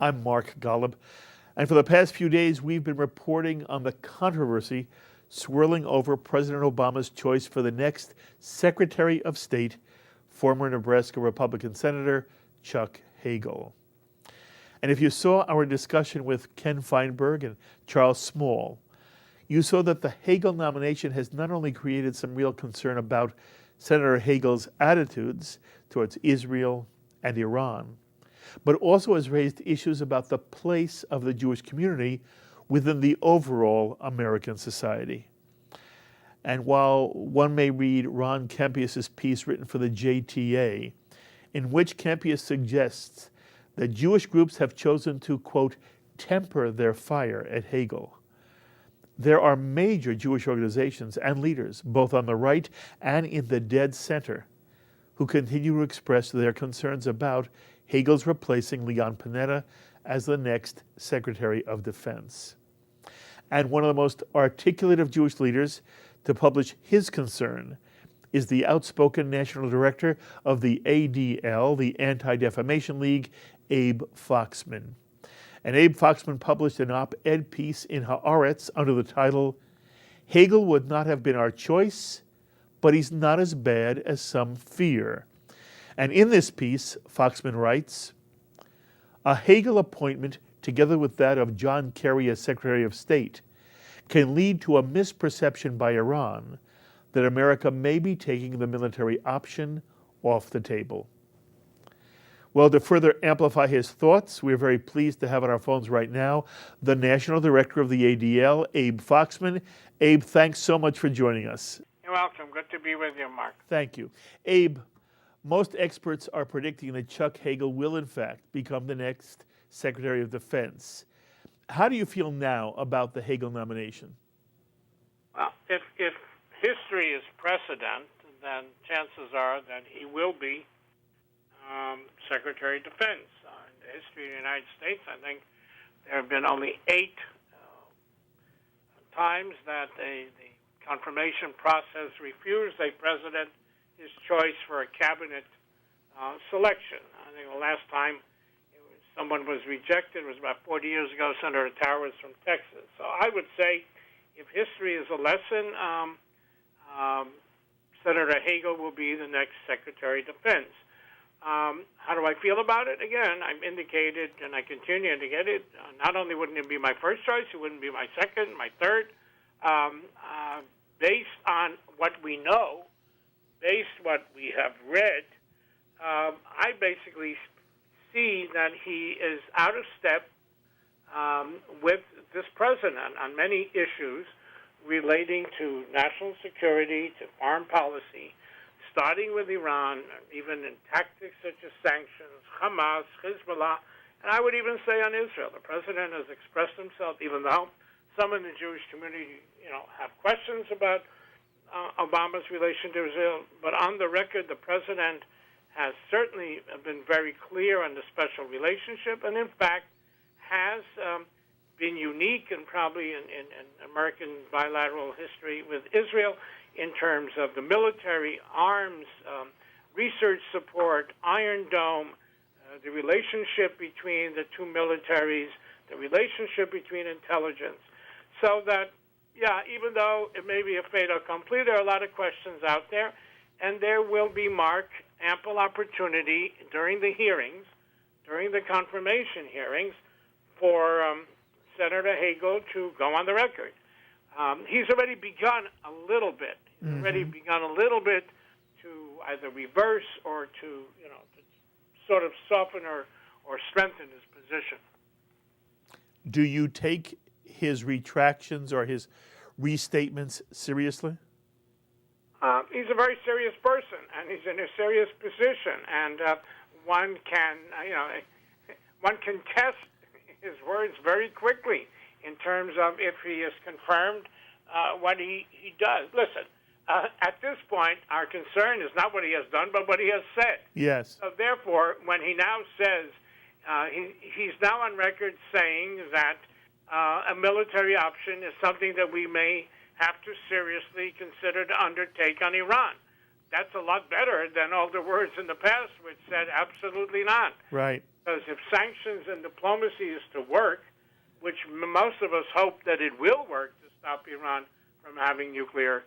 I'm Mark Golub, and for the past few days we've been reporting on the controversy swirling over President Obama's choice for the next Secretary of State, former Nebraska Republican Senator Chuck Hagel. And if you saw our discussion with Ken Feinberg and Charles Small, you saw that the Hagel nomination has not only created some real concern about Senator Hagel's attitudes towards Israel and Iran, but also has raised issues about the place of the Jewish community within the overall American society. And while one may read Ron Kempius's piece written for the JTA, in which Kempius suggests that Jewish groups have chosen to, quote, temper their fire at Hagel, there are major Jewish organizations and leaders, both on the right and in the dead center, who continue to express their concerns about Hagel's replacing Leon Panetta as the next Secretary of Defense. And one of the most articulate of Jewish leaders to publish his concern is the outspoken national director of the ADL, the Anti-Defamation League, Abe Foxman. And Abe Foxman published an op-ed piece in Haaretz under the title, "Hagel would not have been our choice, but he's not as bad as some fear." And in this piece, Foxman writes, "A Hagel appointment, together with that of John Kerry as Secretary of State, can lead to a misperception by Iran that America may be taking the military option off the table." Well, to further amplify his thoughts, we're very pleased to have on our phones right now the National Director of the ADL, Abe Foxman. Abe, thanks so much for joining us. You're welcome. Good to be with you, Mark. Thank you. Abe, most experts are predicting that Chuck Hagel will, in fact, become the next Secretary of Defense. How do you feel now about the Hagel nomination? Well, if history is precedent, then chances are that he will be Secretary of Defense. In the history of the United States, I think there have been only 8 times that the confirmation process refused a president his choice for a cabinet selection. I think the last time someone was rejected was about 40 years ago, Senator Towers from Texas. So I would say if history is a lesson, Senator Hagel will be the next Secretary of Defense. How do I feel about it? Again, I've indicated, and I continue to indicate it, not only wouldn't it be my first choice, it wouldn't be my second, my third. Based on what we know, based what we have read, I basically see that he is out of step with this president on many issues relating to national security, to foreign policy, starting with Iran, even in tactics such as sanctions, Hamas, Hezbollah, and I would even say on Israel. The president has expressed himself, even though some in the Jewish community, have questions about Obama's relation to Israel, but on the record, the president has certainly been very clear on the special relationship, and in fact has been unique and probably in American bilateral history with Israel in terms of the military, arms, research support, Iron Dome, the relationship between the two militaries, the relationship between intelligence. So that, even though it may be a fait accompli, there are a lot of questions out there, and there will be, Mark, ample opportunity during the hearings, during the confirmation hearings, for Senator Hagel to go on the record. He's already begun a little bit. He's already begun a little bit to either reverse or to sort of soften or strengthen his position. Do you take his retractions or his restatements seriously? He's a very serious person, and he's in a serious position, and one can test his words very quickly in terms of if he is confirmed what he does. Listen, at this point, our concern is not what he has done, but what he has said. Yes. So therefore, when he now says, he's now on record saying that a military option is something that we may have to seriously consider to undertake on Iran. that's a lot better than all the words in the past which said absolutely not. Right. Because if sanctions and diplomacy is to work, which most of us hope that it will work to stop Iran from having nuclear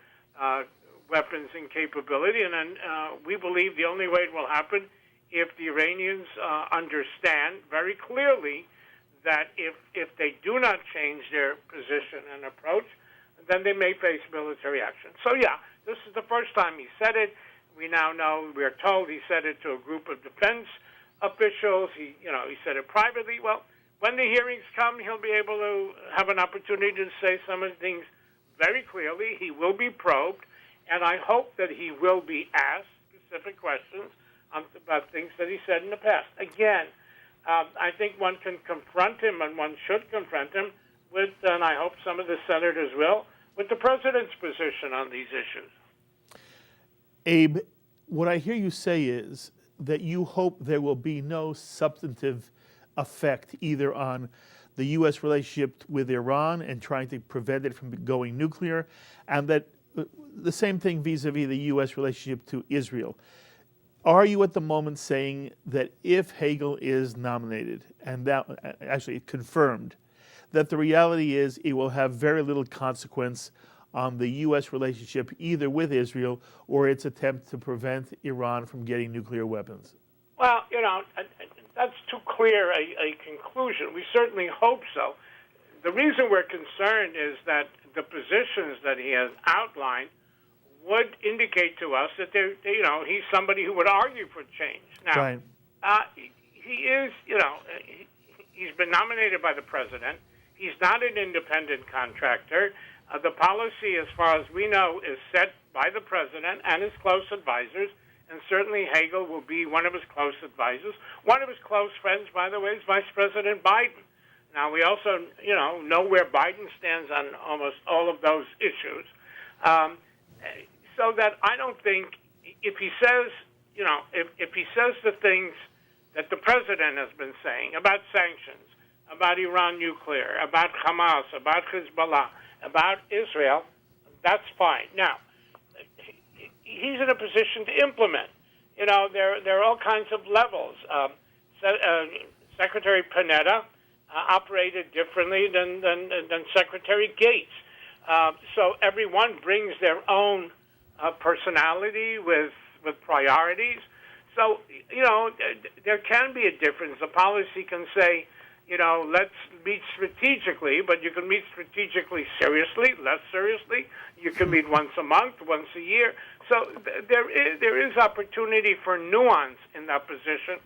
weapons and capability, and then we believe the only way it will happen if the Iranians understand very clearly that if they do not change their position and approach, then they may face military action. So, yeah, this is the first time he said it. We now know, we're told he said it to a group of defense officials. He said it privately. Well, when the hearings come, he'll be able to have an opportunity to say some of the things very clearly. He will be probed, and I hope that he will be asked specific questions about things that he said in the past. Again, I think one can confront him, and one should confront him with, and I hope some of the senators will, with the president's position on these issues. Abe, what I hear you say is that you hope there will be no substantive effect either on the U.S. relationship with Iran and trying to prevent it from going nuclear, and that the same thing vis-a-vis the U.S. relationship to Israel. Are you at the moment saying that if Hagel is nominated, and that actually confirmed, that the reality is it will have very little consequence on the U.S. relationship either with Israel or its attempt to prevent Iran from getting nuclear weapons? Well, that's too clear a conclusion. We certainly hope so. The reason we're concerned is that the positions that he has outlined would indicate to us that he's somebody who would argue for change. Now, right. He is, he's been nominated by the president. He's not an independent contractor. The policy, as far as we know, is set by the president and his close advisors, and certainly Hagel will be one of his close advisors. One of his close friends, by the way, is Vice President Biden. Now, we also, know where Biden stands on almost all of those issues. So that I don't think, if he says, if he says the things that the president has been saying about sanctions, about Iran nuclear, about Hamas, about Hezbollah, about Israel, that's fine. Now, he's in a position to implement. There are all kinds of levels. Secretary Panetta operated differently than Secretary Gates. So everyone brings their own personality with priorities. So, there can be a difference. The policy can say, let's meet strategically, but you can meet strategically seriously, less seriously. You can meet once a month, once a year. So there is opportunity for nuance in that position.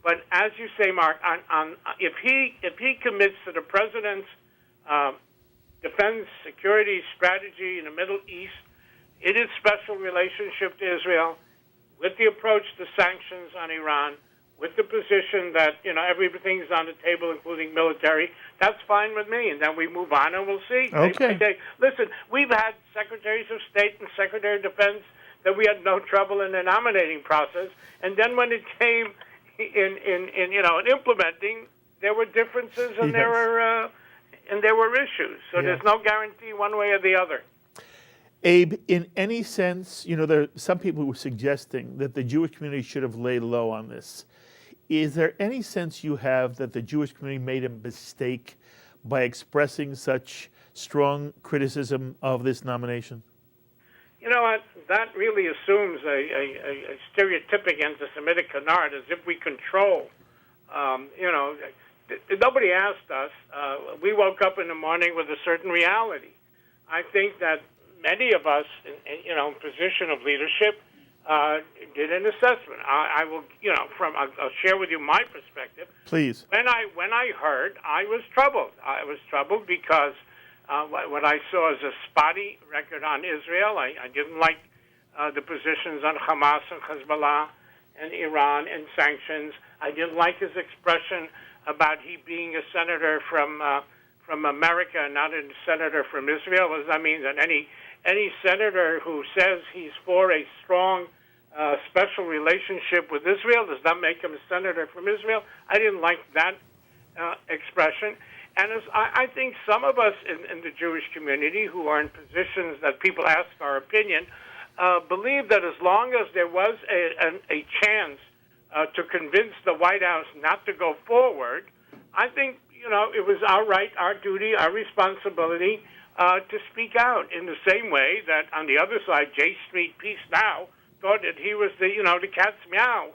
But as you say, Mark, if he commits to the president's defense security strategy in the Middle East, in his special relationship to Israel, with the approach to sanctions on Iran, with the position that, everything's on the table, including military, that's fine with me. And then we move on and we'll see. Okay. Listen, we've had secretaries of state and secretary of defense that we had no trouble in the nominating process. And then when it came in implementing, there were differences and there were issues. So there's no guarantee one way or the other. Abe, in any sense, there are some people who were suggesting that the Jewish community should have laid low on this. Is there any sense you have that the Jewish community made a mistake by expressing such strong criticism of this nomination? You know what? That really assumes a stereotypic anti-Semitic canard, as if we control. Nobody asked us. We woke up in the morning with a certain reality. I think that many of us, in position of leadership, did an assessment. I will, I'll share with you my perspective. Please. When I heard, I was troubled. I was troubled because what I saw as a spotty record on Israel. I didn't like the positions on Hamas and Hezbollah and Iran and sanctions. I didn't like his expression about he being a senator from America, not a senator from Israel. What does that mean? That any senator who says he's for a strong special relationship with Israel, does that make him a senator from Israel? I didn't like that expression. And I think some of us in the Jewish community who are in positions that people ask our opinion, believe that as long as there was a chance to convince the White House not to go forward, I think, it was our right, our duty, our responsibility to speak out in the same way that on the other side, J Street Peace Now thought that he was the cat's meow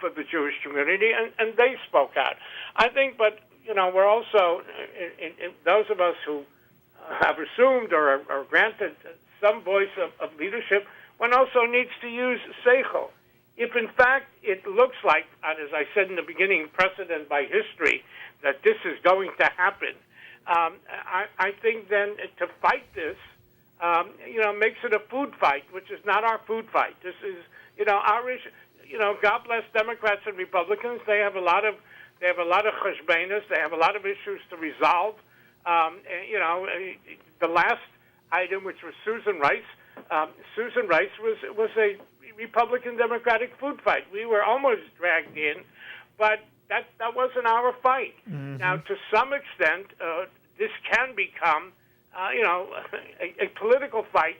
for the Jewish community, and they spoke out. I think, but, we're also, in those of us who have assumed or are granted some voice of leadership, one also needs to use seichel. If, in fact, it looks like, as I said in the beginning, precedent by history, that this is going to happen, I think then to fight this, makes it a food fight, which is not our food fight. This is, our issue. God bless Democrats and Republicans. They have a lot of cheshbenos. They have a lot of issues to resolve. The last item, which was Susan Rice. Susan Rice was a Republican Democratic food fight. We were almost dragged in, but that wasn't our fight. Mm-hmm. Now, to some extent, this can become, a political fight.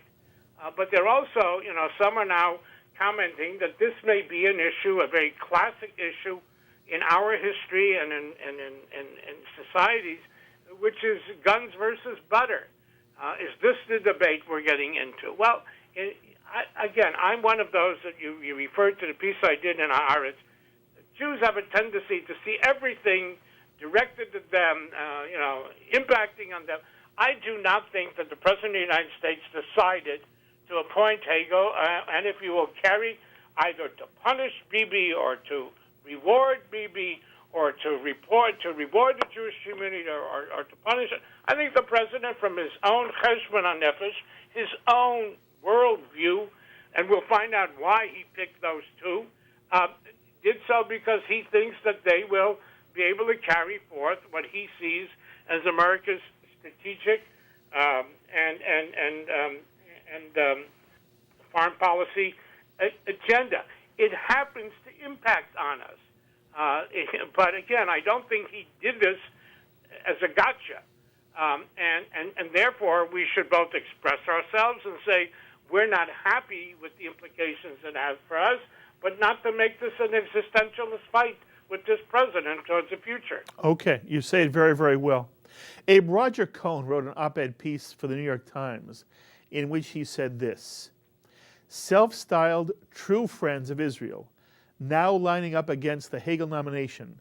But they're also, some are now commenting that this may be an issue, a very classic issue in our history and in societies, which is guns versus butter. Is this the debate we're getting into? Well, again, I'm one of those that you referred to the piece I did in Haaretz. Jews have a tendency to see everything directed at them, impacting on them. I do not think that the President of the United States decided to appoint Hagel, and if you will carry either to punish Bibi or to reward Bibi or to reward the Jewish community or to punish it. I think the President, from his own cheshbon hanefesh, his own worldview, and we'll find out why he picked those two, did so because he thinks that they will be able to carry forth what he sees as America's strategic and foreign policy agenda. It happens to impact on us. But again, I don't think he did this as a gotcha. And therefore, we should both express ourselves and say we're not happy with the implications it has for us, but not to make this an existentialist fight with this president towards the future. Okay, you say it very, very well. Abe, Roger Cohn wrote an op-ed piece for the New York Times in which he said this: self-styled true friends of Israel, now lining up against the Hagel nomination,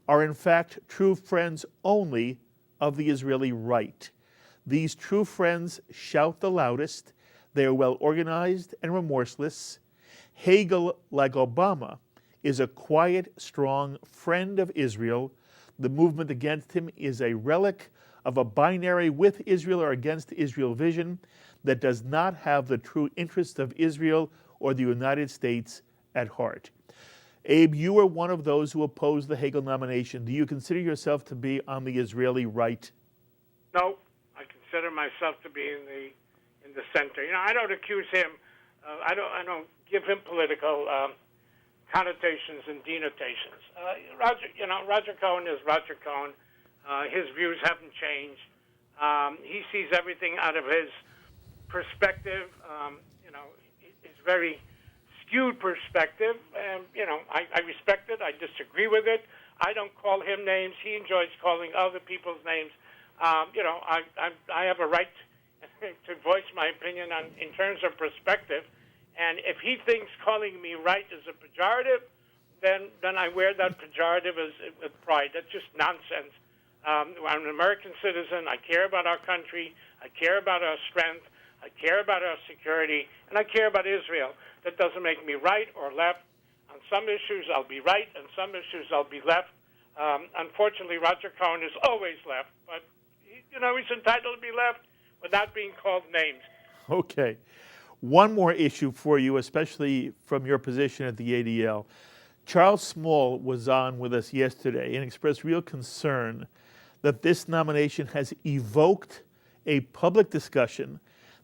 are in fact true friends only of the Israeli right. These true friends shout the loudest. They are well organized and remorseless. Hagel, like Obama, is a quiet, strong friend of Israel. The movement against him is a relic of a binary with Israel or against Israel vision that does not have the true interests of Israel or the United States at heart. Abe, you were one of those who opposed the Hagel nomination. Do you consider yourself to be on the Israeli right? No, I consider myself to be in the center. I don't accuse him. I don't give him political connotations and denotations. Roger Cohn is Roger Cohn. His views haven't changed. He sees everything out of his perspective. It's very skewed perspective, and I respect it. I disagree with it. I don't call him names. He enjoys calling other people's names. I have a right to voice my opinion in terms of perspective. And if he thinks calling me right is a pejorative, then I wear that pejorative with pride. That's just nonsense. I'm an American citizen. I care about our country. I care about our strength. I care about our security. And I care about Israel. That doesn't make me right or left. On some issues, I'll be right. On some issues, I'll be left. Unfortunately, Roger Cohn is always left. But, he's entitled to be left without being called names. Okay. One more issue for you, especially from your position at the ADL. Charles Small was on with us yesterday and expressed real concern that this nomination has evoked a public discussion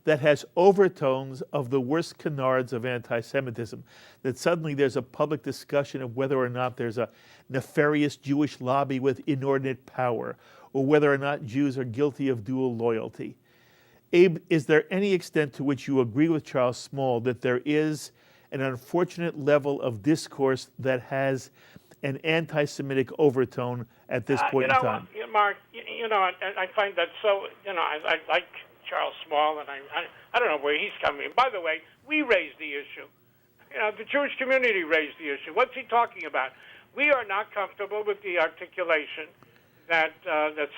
that has overtones of the worst canards of anti-Semitism, that suddenly there's a public discussion of whether or not there's a nefarious Jewish lobby with inordinate power, or whether or not Jews are guilty of dual loyalty. Abe, is there any extent to which you agree with Charles Small that there is an unfortunate level of discourse that has an anti-Semitic overtone at this point in time? Mark, I find that so, I like Charles Small, and I don't know where he's coming. By the way, we raised the issue. The Jewish community raised the issue. What's he talking about? We are not comfortable with the articulation that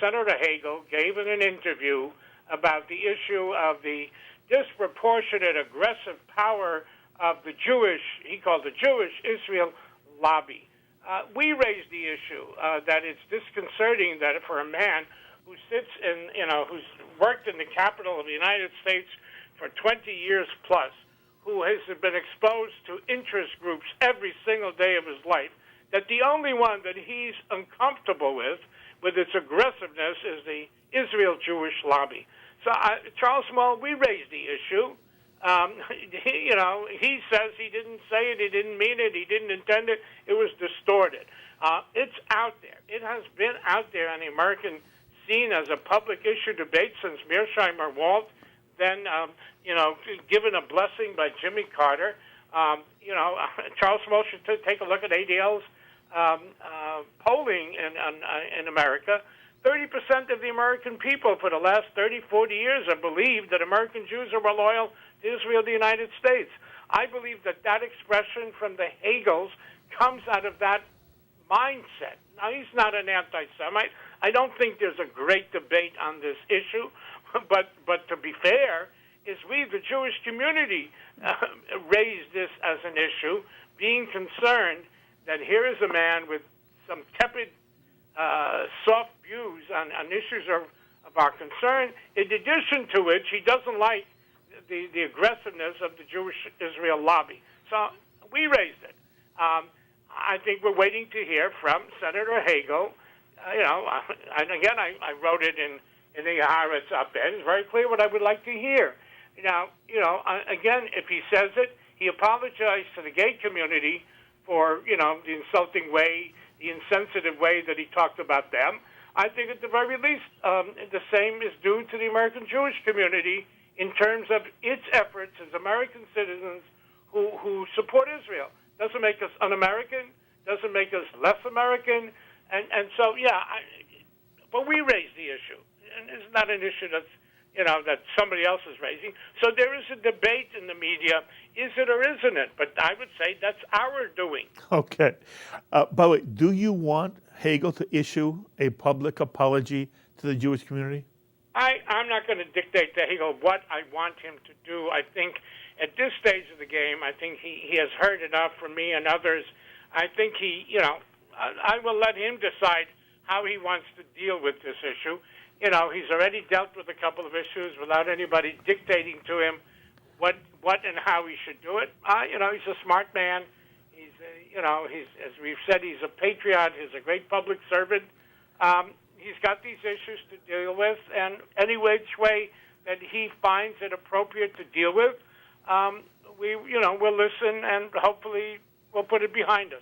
Senator Hagel gave in an interview about the issue of the disproportionate aggressive power of the Jewish, he called the Jewish Israel lobby. We raised the issue that it's disconcerting that for a man who sits in, who's worked in the capital of the United States for 20 years plus, who has been exposed to interest groups every single day of his life, that the only one that he's uncomfortable with its aggressiveness, is the Israel Jewish lobby. So, Charles Small, we raised the issue. He says he didn't say it, he didn't mean it, he didn't intend it. It was distorted. It's out there. It has been out there on the American scene as a public issue debate since Mearsheimer Walt, then, given a blessing by Jimmy Carter. Charles Small should take a look at ADL's polling in America. 30% of the American people for the last 30, 40 years have believed that American Jews are more loyal to Israel, the United States. I believe that expression from the Hagels comes out of that mindset. Now, he's not an anti-Semite. I don't think there's a great debate on this issue, but to be fair, is we, the Jewish community, raised this as an issue, being concerned that here is a man with some tepid, soft views on issues of our concern, in addition to which he doesn't like the aggressiveness of the Jewish Israel lobby. So we raised it. I think we're waiting to hear from Senator Hagel. And again, I wrote it in the Haaretz op-ed. It's very clear what I would like to hear. Now, again, if he says it, he apologized to the gay community for, the insulting way, the insensitive way that he talked about them. I think at the very least, the same is due to the American Jewish community in terms of its efforts as American citizens who support Israel. Doesn't make us un-American, doesn't make us less American, and so, but we raised the issue. And it's not an issue that's, that somebody else is raising. So there is a debate in the media, is it or isn't it? But I would say that's our doing. Okay. By the way, do you want Hagel to issue a public apology to the Jewish community? I'm not going to dictate to Hagel what I want him to do. I think at this stage of the game, I think he has heard enough from me and others. I think I will let him decide how he wants to deal with this issue. He's already dealt with a couple of issues without anybody dictating to him what and how he should do it. He's a smart man. He's as we've said, he's a patriot. He's a great public servant. He's got these issues to deal with, and any which way that he finds it appropriate to deal with, we'll listen, and hopefully we'll put it behind us.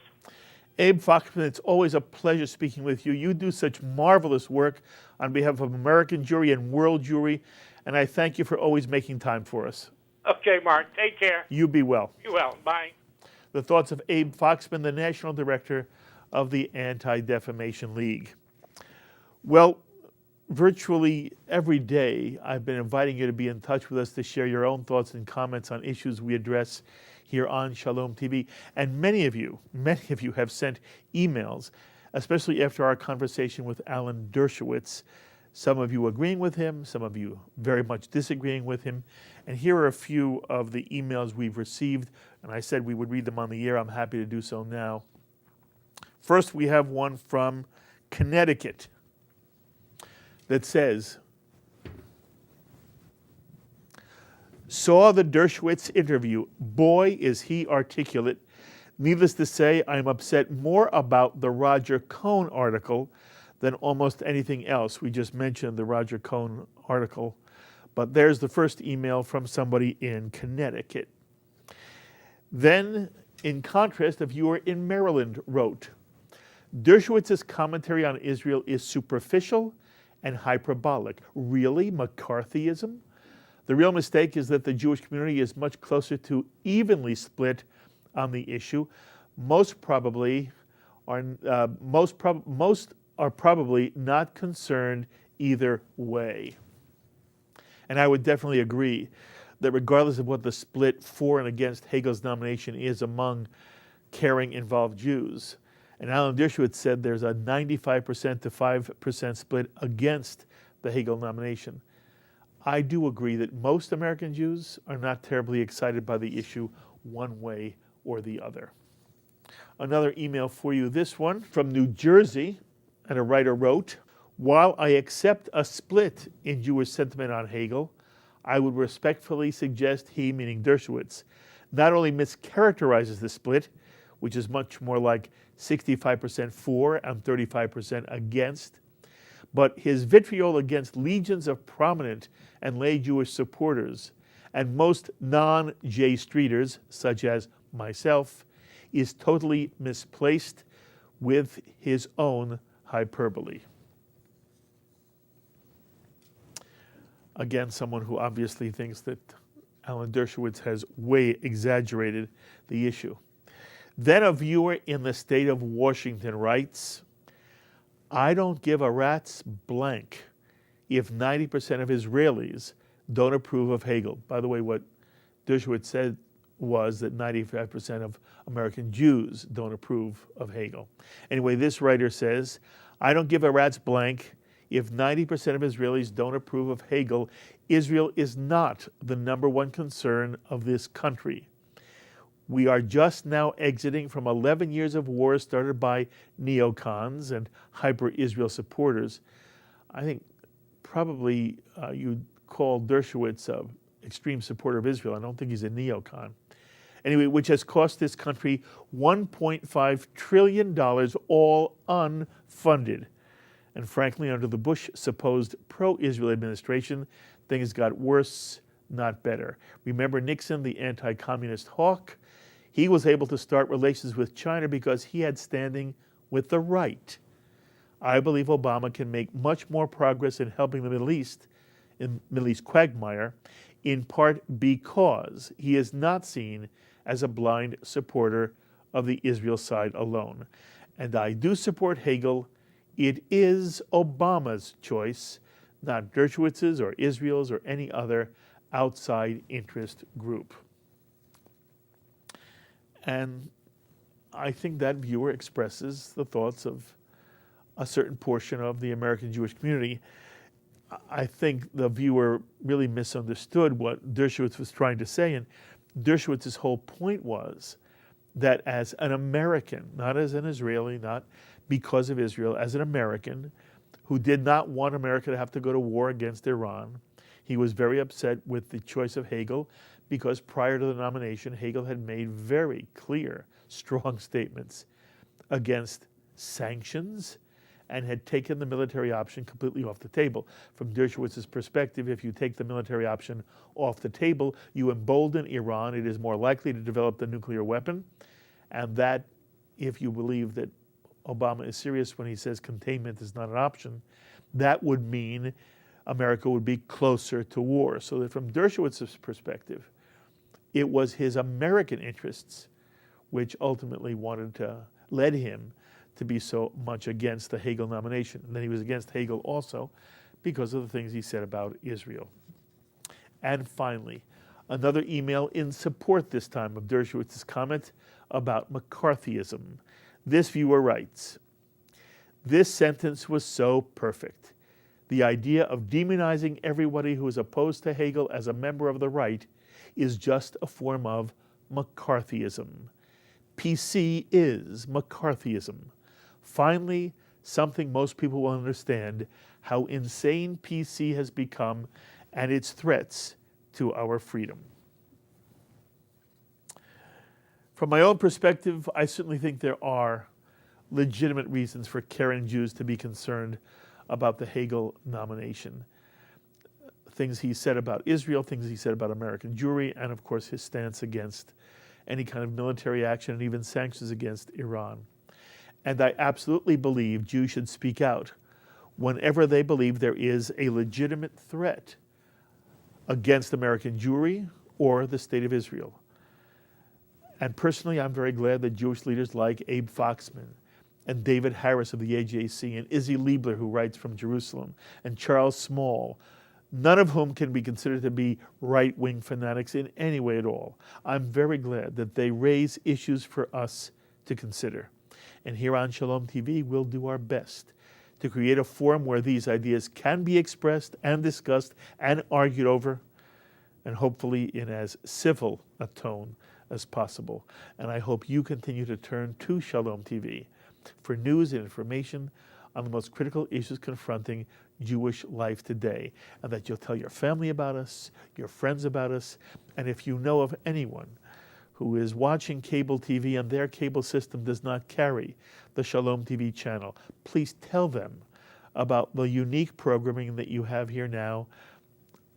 Abe Foxman, it's always a pleasure speaking with you. You do such marvelous work on behalf of American Jewry and World Jewry, and I thank you for always making time for us. Okay, Mark. Take care. You be well. You well. Bye. The thoughts of Abe Foxman, the National Director of the Anti-Defamation League. Well, virtually every day I've been inviting you to be in touch with us to share your own thoughts and comments on issues we address here on Shalom TV. And many of you have sent emails, especially after our conversation with Alan Dershowitz. Some of you agreeing with him, some of you very much disagreeing with him. And here are a few of the emails we've received. And I said we would read them on the air. I'm happy to do so now. First, we have one from Connecticut that says, saw the Dershowitz interview. Boy, is he articulate. Needless to say, I'm upset more about the Roger Cohn article than almost anything else. We just mentioned the Roger Cohn article, but there's the first email from somebody in Connecticut. Then, in contrast, a viewer in Maryland wrote, Dershowitz's commentary on Israel is superficial and hyperbolic. Really? McCarthyism? The real mistake is that the Jewish community is much closer to evenly split on the issue. Most are probably not concerned either way. And I would definitely agree that regardless of what the split for and against Hagel's nomination is among caring involved Jews, and Alan Dershowitz said there's a 95% to 5% split against the Hagel nomination. I do agree that most American Jews are not terribly excited by the issue one way or the other. Another email for you, this one from New Jersey, and a writer wrote, "While I accept a split in Jewish sentiment on Hagel, I would respectfully suggest he," meaning Dershowitz, "not only mischaracterizes the split, which is much more like 65% for and 35% against, but his vitriol against legions of prominent and lay Jewish supporters and most non-J Streeters, such as myself, is totally misplaced with his own hyperbole." Again, someone who obviously thinks that Alan Dershowitz has way exaggerated the issue. Then a viewer in the state of Washington writes, "I don't give a rat's blank if 90% of Israelis don't approve of Hagel." By the way, what Dershowitz said was that 95% of American Jews don't approve of Hagel. Anyway, this writer says, "I don't give a rat's blank if 90% of Israelis don't approve of Hegel. Israel is not the number one concern of this country. We are just now exiting from 11 years of war started by neocons and hyper-Israel supporters." I think probably you'd call Dershowitz an extreme supporter of Israel. I don't think he's a neocon. Anyway, which has cost this country $1.5 trillion, all unfunded. And frankly, under the Bush supposed pro-Israel administration, things got worse, not better. Remember Nixon, the anti-communist hawk? He was able to start relations with China because he had standing with the right. I believe Obama can make much more progress in helping the Middle East quagmire, in part because he is not seen as a blind supporter of the Israel side alone. And I do support Hegel. It is Obama's choice, not Dershowitz's or Israel's or any other outside interest group. And I think that viewer expresses the thoughts of a certain portion of the American Jewish community. I think the viewer really misunderstood what Dershowitz was trying to say, and Dershowitz's whole point was that as an American, not as an Israeli, not because of Israel, as an American who did not want America to have to go to war against Iran, he was very upset with the choice of Hegel because prior to the nomination, Hegel had made very clear, strong statements against sanctions and had taken the military option completely off the table. From Dershowitz's perspective, if you take the military option off the table, you embolden Iran. It is more likely to develop the nuclear weapon. And that, if you believe that Obama is serious when he says containment is not an option, that would mean America would be closer to war. So that from Dershowitz's perspective, it was his American interests which ultimately led him to be so much against the Hegel nomination. And then he was against Hegel also because of the things he said about Israel. And finally, another email in support this time of Dershowitz's comment about McCarthyism. This viewer writes, "This sentence was so perfect. The idea of demonizing everybody who is opposed to Hegel as a member of the right is just a form of McCarthyism. PC is McCarthyism. Finally, something most people will understand how insane PC has become and its threats to our freedom." From my own perspective, I certainly think there are legitimate reasons for caring Jews to be concerned about the Hegel nomination. Things he said about Israel, things he said about American Jewry, and of course his stance against any kind of military action and even sanctions against Iran. And I absolutely believe Jews should speak out whenever they believe there is a legitimate threat against American Jewry or the State of Israel. And personally, I'm very glad that Jewish leaders like Abe Foxman and David Harris of the AJC and Izzy Liebler, who writes from Jerusalem, and Charles Small, none of whom can be considered to be right-wing fanatics in any way at all. I'm very glad that they raise issues for us to consider. And here on Shalom TV, we'll do our best to create a forum where these ideas can be expressed and discussed and argued over, and hopefully in as civil a tone as possible. And I hope you continue to turn to Shalom TV for news and information on the most critical issues confronting Jewish life today, and that you'll tell your family about us, your friends about us, and if you know of anyone who is watching cable TV and their cable system does not carry the Shalom TV channel, please tell them about the unique programming that you have here now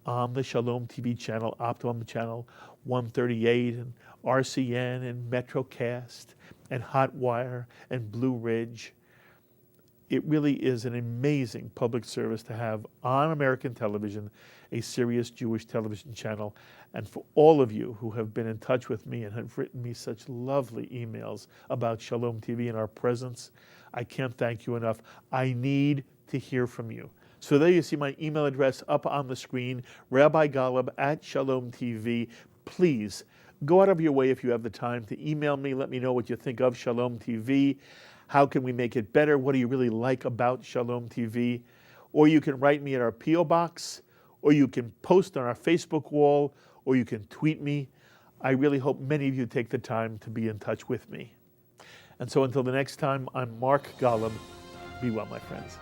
on the Shalom TV channel, Optimum Channel 138, and RCN, and MetroCast, and Hotwire, and Blue Ridge. It really is an amazing public service to have on American television a serious Jewish television channel. And for all of you who have been in touch with me and have written me such lovely emails about Shalom TV and our presence, I can't thank you enough. I need to hear from you. So there you see my email address up on the screen, rabbigalib@Shalom TV. Please go out of your way if you have the time to email me. Let me know what you think of Shalom TV. How can we make it better? What do you really like about Shalom TV? Or you can write me at our P.O. Box, or you can post on our Facebook wall, or you can tweet me. I really hope many of you take the time to be in touch with me. And so until the next time, I'm Mark Golub. Be well, my friends.